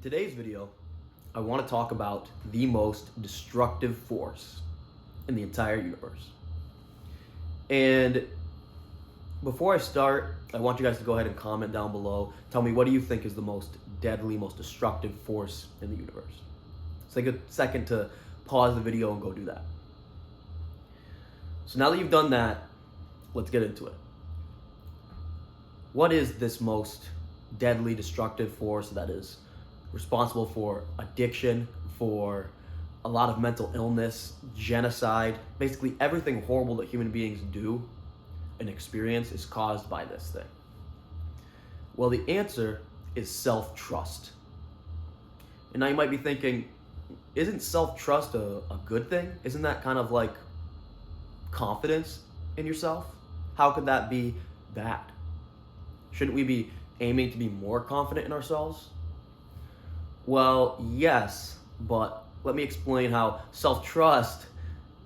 In today's video, I want to talk about the most destructive force in the entire universe. And before I start, I want you guys to go ahead and comment down below. Tell me, what do you think is the most deadly, most destructive force in the universe? So take a second to pause the video and go do that. So now that you've done that, let's get into it. What is this most deadly, destructive force that is responsible for addiction, for a lot of mental illness, genocide? Basically everything horrible that human beings do and experience is caused by this thing. Well, the answer is self-trust. And now you might be thinking, isn't self-trust a good thing? Isn't that kind of like confidence in yourself? How could that be bad? Shouldn't we be aiming to be more confident in ourselves? Well, yes, but let me explain how self-trust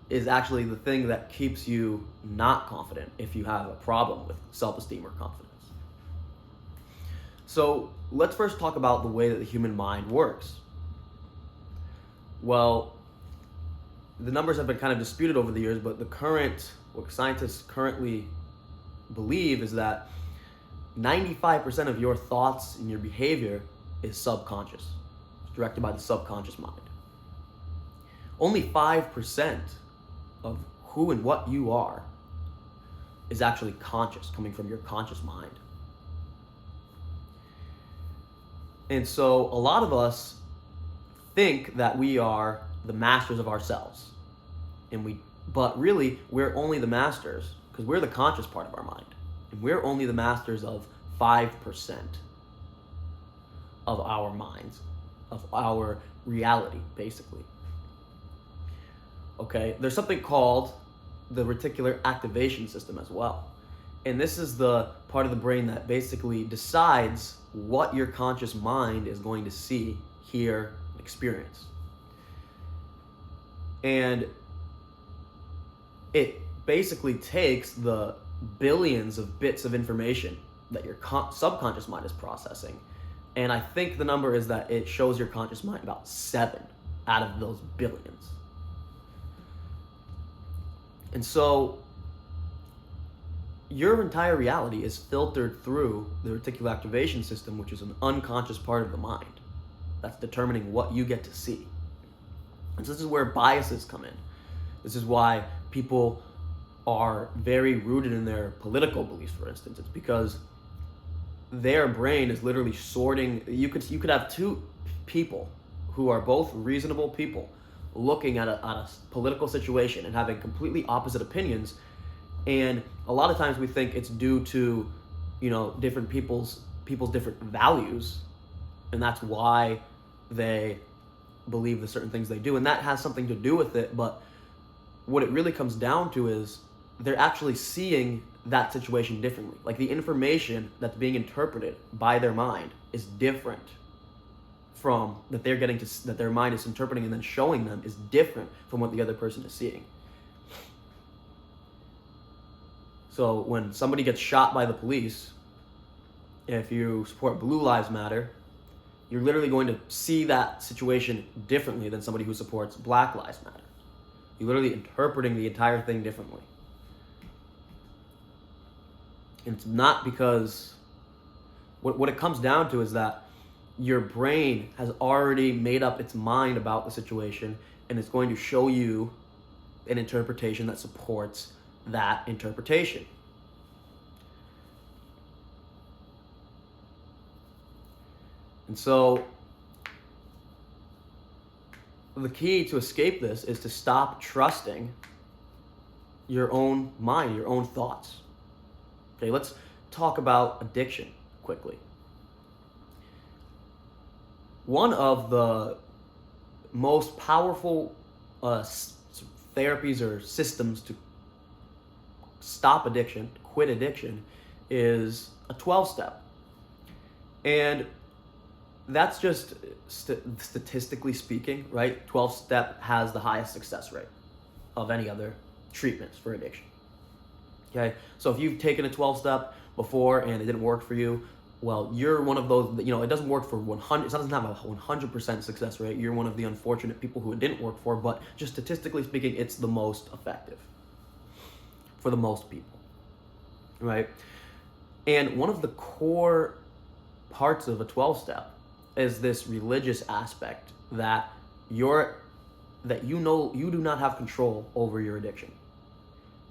is actually the thing that keeps you not confident if you have a problem with self-esteem or confidence. So let's first talk about the way that the human mind works. Well, the numbers have been kind of disputed over the years, but what scientists currently believe is that 95% of your thoughts and your behavior is subconscious. It's directed by the subconscious mind. Only 5% of who and what you are is actually conscious, coming from your conscious mind. And so a lot of us think that we are the masters of ourselves. But really, we're only the masters because we're the conscious part of our mind. And we're only the masters of 5% of our minds, of our reality, basically. Okay, there's something called the reticular activation system as well. And this is the part of the brain that basically decides what your conscious mind is going to see, hear, experience. And it basically takes the billions of bits of information that your subconscious mind is processing. And I think the number is that it shows your conscious mind about 7 out of those billions. And so your entire reality is filtered through the reticular activation system, which is an unconscious part of the mind that's determining what you get to see. And so this is where biases come in. This is why people are very rooted in their political beliefs, for instance. It's because their brain is literally sorting. You could have two people who are both reasonable people looking at a political situation and having completely opposite opinions. And a lot of times we think it's due to, different people's different values, and that's why they believe the certain things they do, and that has something to do with it. But what it really comes down to is they're actually seeing that situation differently. Like the information that's being interpreted by their mind is different from that their mind is interpreting and then showing them is different from what the other person is seeing. So when somebody gets shot by the police, if you support Blue Lives Matter, you're literally going to see that situation differently than somebody who supports Black Lives Matter. You're literally interpreting the entire thing differently. And it's not because, what it comes down to is that your brain has already made up its mind about the situation, and it's going to show you an interpretation that supports that interpretation. And so the key to escape this is to stop trusting your own mind, your own thoughts. Okay, let's talk about addiction quickly. One of the most powerful therapies or systems to stop addiction, quit addiction, is a 12-step. And that's just statistically speaking, right? 12-step has the highest success rate of any other treatments for addiction. Okay, so if you've taken a 12-step before and it didn't work for you, well, you're one of those, it doesn't work for 100, it doesn't have a 100% success rate. You're one of the unfortunate people who it didn't work for, but just statistically speaking, it's the most effective for the most people, right? And one of the core parts of a 12-step is this religious aspect that you do not have control over your addiction.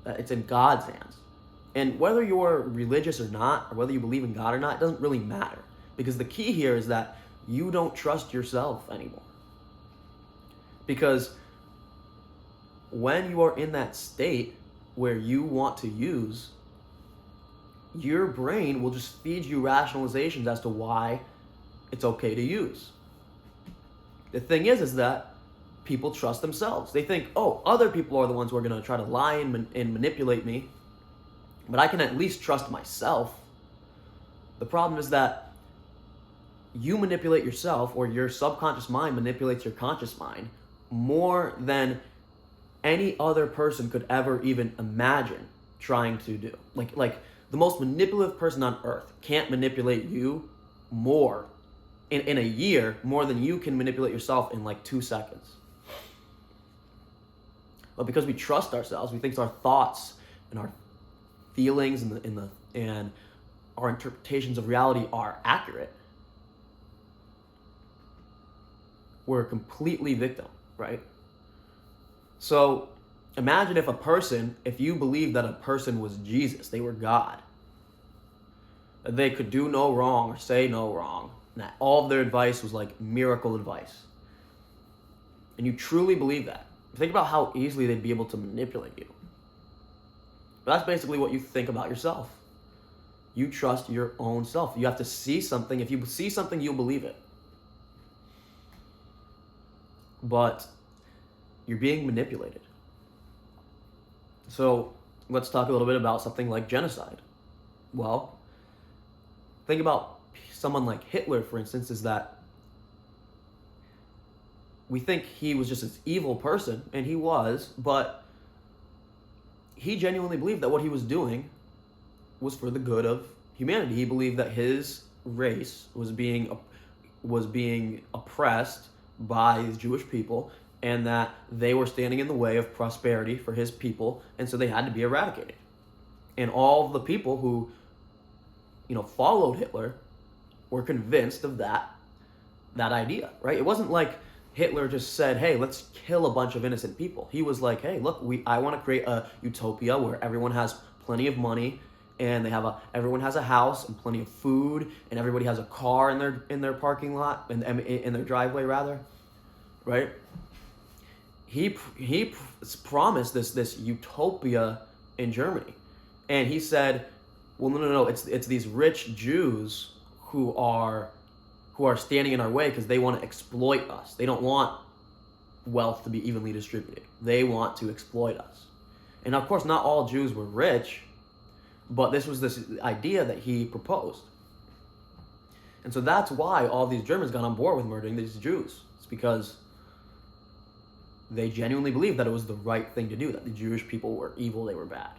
That it's in God's hands. And whether you're religious or not, or whether you believe in God or not, it doesn't really matter. Because the key here is that you don't trust yourself anymore. Because when you are in that state where you want to use, your brain will just feed you rationalizations as to why it's okay to use. The thing is that people trust themselves. They think, oh, other people are the ones who are going to try to lie and manipulate me, but I can at least trust myself. The problem is that you manipulate yourself, or your subconscious mind manipulates your conscious mind more than any other person could ever even imagine trying to do. Like the most manipulative person on earth can't manipulate you more in a year more than you can manipulate yourself in like 2 seconds. But because we trust ourselves, we think our thoughts and our feelings and our interpretations of reality are accurate, we're completely victim, right? So imagine if you believed that a person was Jesus, they were God, that they could do no wrong or say no wrong, and that all of their advice was like miracle advice. And you truly believe that. Think about how easily they'd be able to manipulate you. But that's basically what you think about yourself. You trust your own self. You have to see something. If you see something, you'll believe it. But you're being manipulated. So let's talk a little bit about something like genocide. Well, think about someone like Hitler, for instance, is that we think he was just this evil person, and he was, but he genuinely believed that what he was doing was for the good of humanity. He believed that his race was being oppressed by the Jewish people, and that they were standing in the way of prosperity for his people, and so they had to be eradicated. And all of the people who, followed Hitler were convinced of that idea, right? It wasn't like Hitler just said, hey, let's kill a bunch of innocent people. He was like, hey, look, I want to create a utopia where everyone has plenty of money, and everyone has a house and plenty of food, and everybody has a car in their parking lot, in their driveway rather, right? He promised this utopia in Germany, and he said, well, no, it's these rich Jews who are standing in our way because they want to exploit us. They don't want wealth to be evenly distributed. They want to exploit us. And of course, not all Jews were rich, but this was this idea that he proposed. And so that's why all these Germans got on board with murdering these Jews. It's because they genuinely believed that it was the right thing to do, that the Jewish people were evil, they were bad.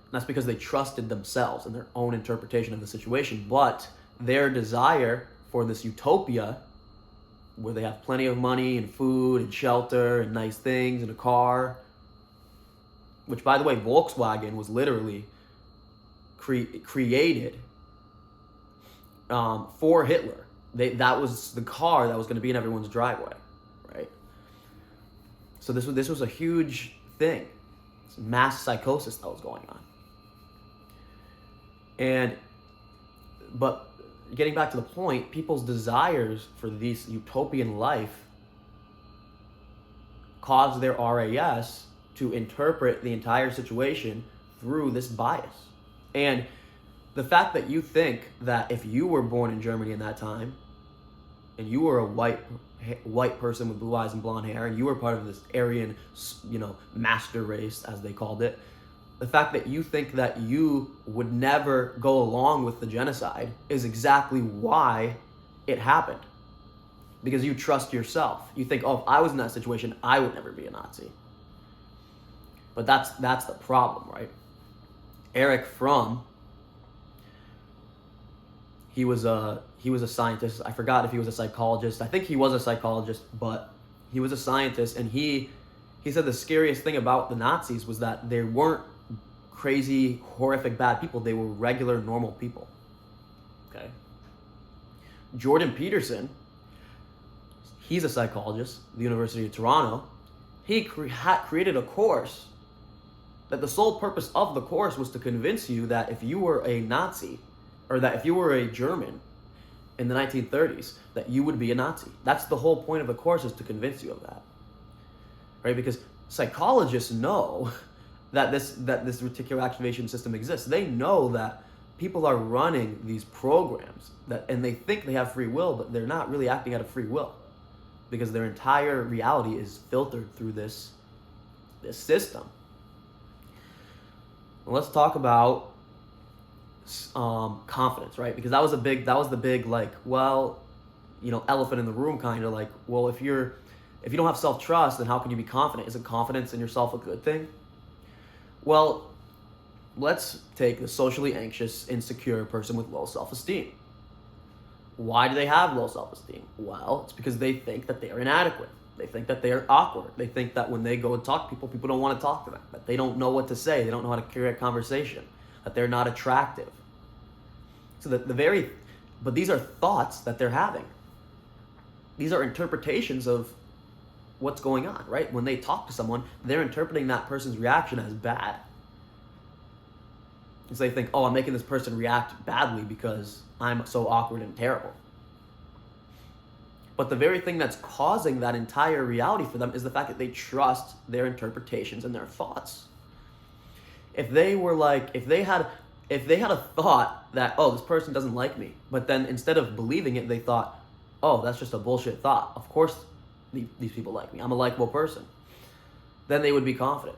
And that's because they trusted themselves and their own interpretation of the situation. But their desire for this utopia, where they have plenty of money and food and shelter and nice things and a car, which, by the way, Volkswagen was literally created for Hitler. That was the car that was going to be in everyone's driveway, right? So this was a huge thing. It's mass psychosis that was going on. But getting back to the point, people's desires for this utopian life caused their RAS to interpret the entire situation through this bias. And the fact that you think that if you were born in Germany in that time, and you were a white person with blue eyes and blonde hair, and you were part of this Aryan, master race, as they called it, the fact that you think that you would never go along with the genocide is exactly why it happened. Because you trust yourself. You think, oh, if I was in that situation, I would never be a Nazi. But that's the problem, right? Erich Frum, he was a scientist. I forgot if he was a psychologist. I think he was a psychologist, but he was a scientist, and he said the scariest thing about the Nazis was that they weren't crazy, horrific, bad people. They were regular, normal people. Okay. Jordan Peterson, he's a psychologist at the University of Toronto. He created a course that the sole purpose of the course was to convince you that if you were a Nazi, or that if you were a German in the 1930s, that you would be a Nazi. That's the whole point of the course, is to convince you of that. Right? Because psychologists know that this reticular activation system exists. They know that people are running these programs and they think they have free will, but they're not really acting out of free will, because their entire reality is filtered through this system. Well, let's talk about confidence, right? Because that was the big like, well, elephant in the room, kind of like, well, if you don't have self-trust, then how can you be confident? Isn't confidence in yourself a good thing? Well, let's take the socially anxious, insecure person with low self-esteem. Why do they have low self-esteem? Well, it's because they think that they are inadequate. They think that they are awkward. They think that when they go and talk to people don't want to talk to them, that they don't know what to say, they don't know how to carry a conversation, that they're not attractive. So but these are thoughts that they're having. These are interpretations of what's going on, right? When they talk to someone, they're interpreting that person's reaction as bad. So they think, oh, I'm making this person react badly because I'm so awkward and terrible. But the very thing that's causing that entire reality for them is the fact that they trust their interpretations and their thoughts. If they had a thought that, oh, this person doesn't like me, but then instead of believing it, they thought, oh, that's just a bullshit thought. Of course these people like me. I'm a likable person. Then they would be confident.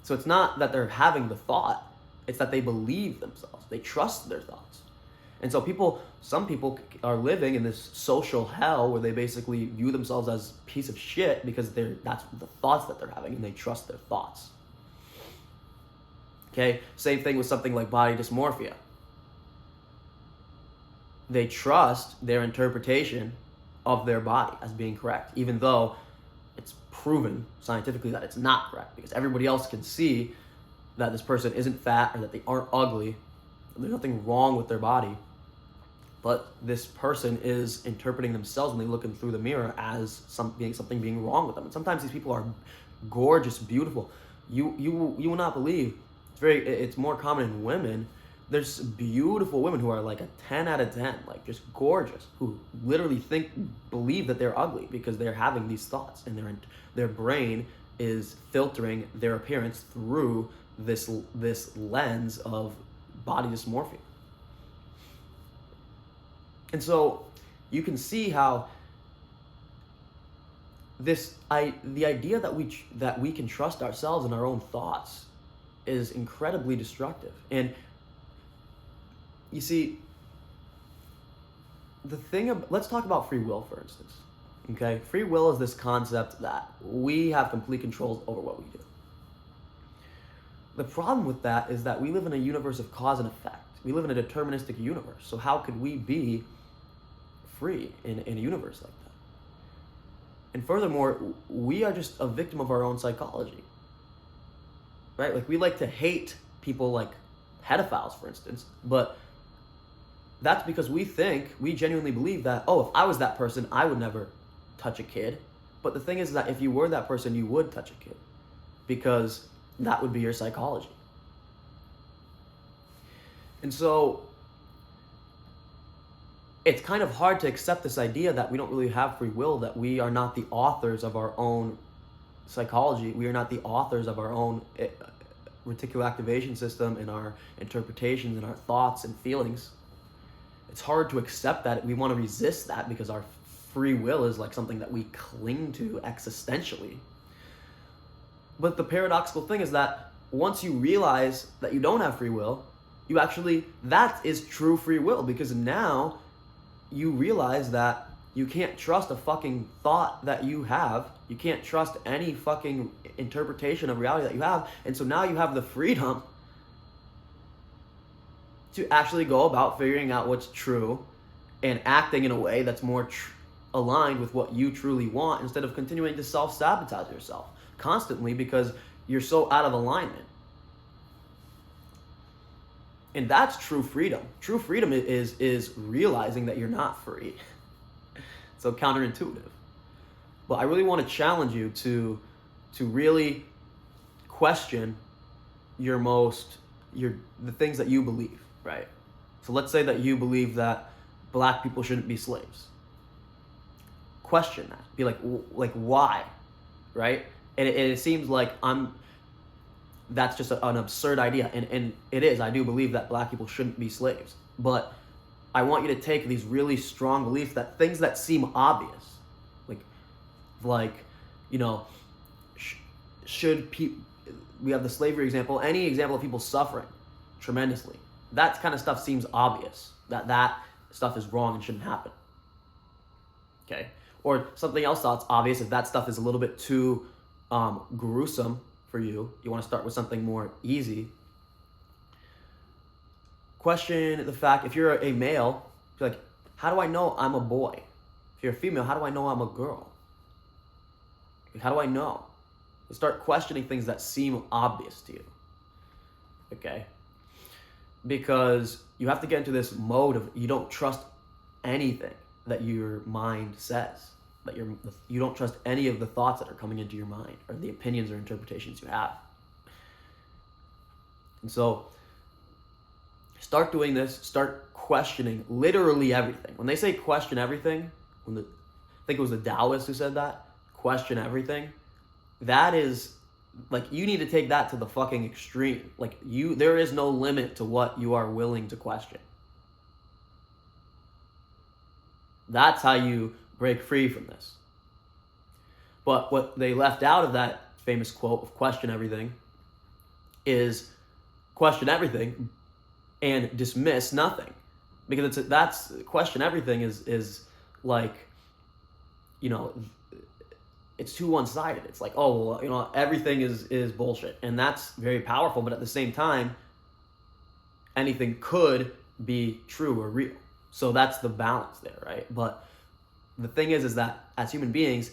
So it's not that they're having the thought, it's that they believe themselves. They trust their thoughts. And so some people are living in this social hell where they basically view themselves as a piece of shit because that's the thoughts that they're having, and they trust their thoughts. Okay? Same thing with something like body dysmorphia. They trust their interpretation of their body as being correct, even though it's proven scientifically that it's not correct, because everybody else can see that this person isn't fat or that they aren't ugly. There's nothing wrong with their body. But this person is interpreting themselves when they look in through the mirror as something being wrong with them. And sometimes these people are gorgeous, beautiful. You will not believe. It's more common in women. There's beautiful women who are like a 10 out of 10, like just gorgeous, who literally believe that they're ugly because they're having these thoughts, and their brain is filtering their appearance through this lens of body dysmorphia. And so you can see how the idea that we can trust ourselves and our own thoughts is incredibly destructive. And you see, let's talk about free will, for instance. Okay, free will is this concept that we have complete control over what we do. The problem with that is that we live in a universe of cause and effect. We live in a deterministic universe. So how could we be free in a universe like that? And furthermore, we are just a victim of our own psychology. Right? Like, we like to hate people like pedophiles, for instance, but that's because we genuinely believe that, oh, if I was that person, I would never touch a kid. But the thing is that if you were that person, you would touch a kid, because that would be your psychology. And so it's kind of hard to accept this idea that we don't really have free will, that we are not the authors of our own psychology. We are not the authors of our own reticular activation system and our interpretations and our thoughts and feelings. It's hard to accept that. We want to resist that because our free will is like something that we cling to existentially. But the paradoxical thing is that once you realize that you don't have free will, that is true free will, because now you realize that you can't trust a fucking thought that you have. You can't trust any fucking interpretation of reality that you have. And so now you have the freedom to actually go about figuring out what's true and acting in a way that's more aligned with what you truly want, instead of continuing to self-sabotage yourself constantly because you're so out of alignment. And that's true freedom. True freedom is realizing that you're not free. So counterintuitive. But I really want to challenge you to really question the things that you believe, right? So let's say that you believe that black people shouldn't be slaves. Question that. Be like why, right? And it seems like that's just an absurd idea, and it is. I do believe that black people shouldn't be slaves, but I want you to take these really strong beliefs, that things that seem obvious, like you know, should people, we have the slavery example, any example of people suffering tremendously. That kind of stuff seems obvious, that stuff is wrong and shouldn't happen. Okay? Or something else that's obvious, if that stuff is a little bit too gruesome for you, you want to start with something more easy. Question the fact, if you're a male, you're like, how do I know I'm a boy? If you're a female, how do I know I'm a girl? Like, how do I know? Start questioning things that seem obvious to you. Okay? Because you have to get into this mode of you don't trust anything that your mind says. That you don't trust any of the thoughts that are coming into your mind, or the opinions or interpretations you have. And so start doing this. Start questioning literally everything. When they say question everything, I think it was the Taoists who said that, question everything, that is, like, you need to take that to the fucking extreme. Like, there is no limit to what you are willing to question. That's how you break free from this. But what they left out of that famous quote of question everything is question everything and dismiss nothing. Because that's question everything is like, you know, it's too one-sided. It's like, oh, well, you know, everything is bullshit. And that's very powerful, but at the same time, anything could be true or real. So that's the balance there, right? But the thing is that as human beings,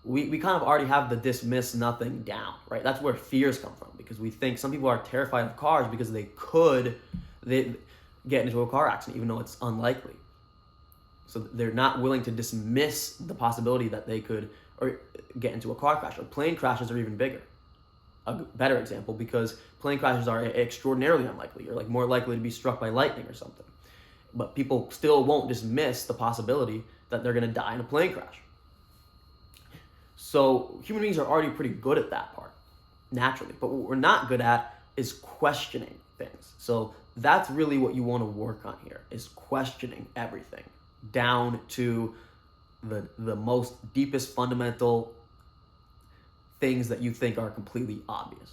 we kind of already have the dismiss nothing down, right? That's where fears come from, because we think some people are terrified of cars because they get into a car accident, even though it's unlikely. So they're not willing to dismiss the possibility that they could or get into a car crash. Or plane crashes are even bigger. A better example, because plane crashes are extraordinarily unlikely. You're like more likely to be struck by lightning or something. But people still won't dismiss the possibility that they're going to die in a plane crash. So human beings are already pretty good at that part, naturally. But what we're not good at is questioning things. So that's really what you want to work on here, is questioning everything down to the most deepest fundamental things that you think are completely obvious.